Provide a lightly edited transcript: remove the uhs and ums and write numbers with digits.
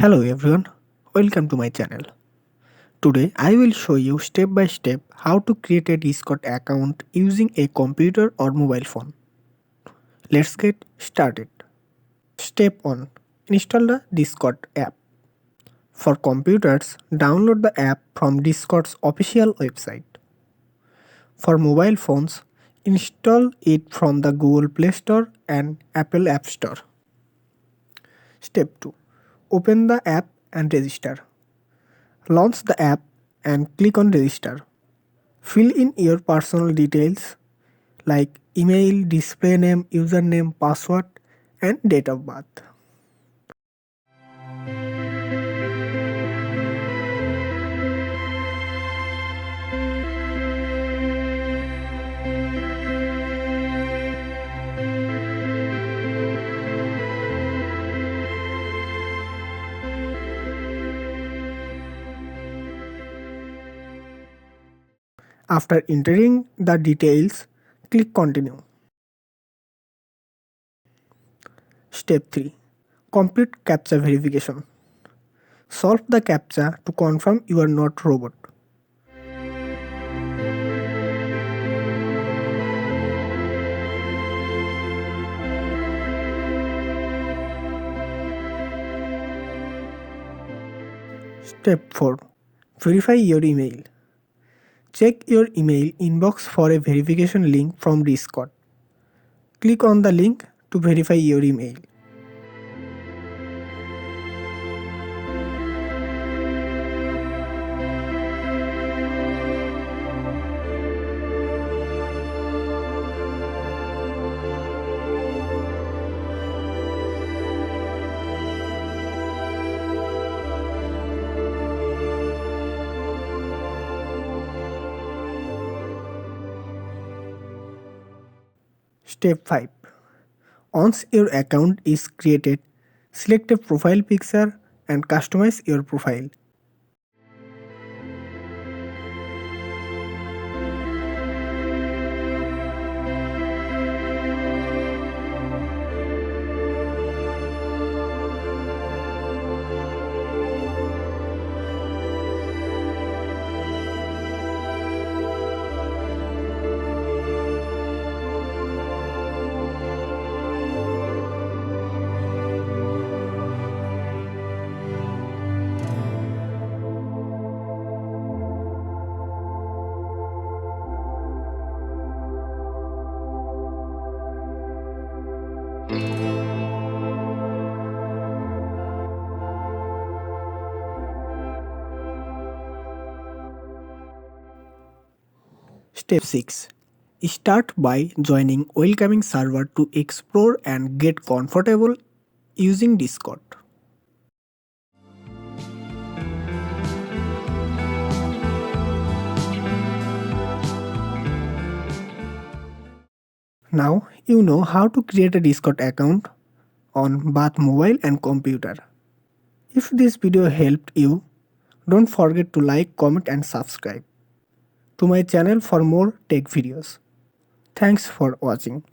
Hello everyone, welcome to my channel. Today I will show you step by step how to create a Discord account using a computer or mobile phone. Let's get started. Step 1. Install the Discord app. For computers, download the app from Discord's official website. For mobile phones, install it from the Google Play Store and Apple App Store. Step 2. Open the app and register. Launch the app and click on register. Fill in your personal details like email, display name, username, password and date of birth. After entering the details, click continue. Step 3. Complete CAPTCHA verification. Solve the CAPTCHA to confirm you are not robot. Step 4. Verify your email. Check your email inbox for a verification link from Discord. Click on the link to verify your email. Step 5. Once your account is created, select a profile picture and customize your profile. Step 6. Start by joining welcoming server to explore and get comfortable using Discord. Now you know how to create a Discord account on both mobile and computer. If this video helped you, don't forget to like, comment and subscribe to my channel for more tech videos. Thanks for watching.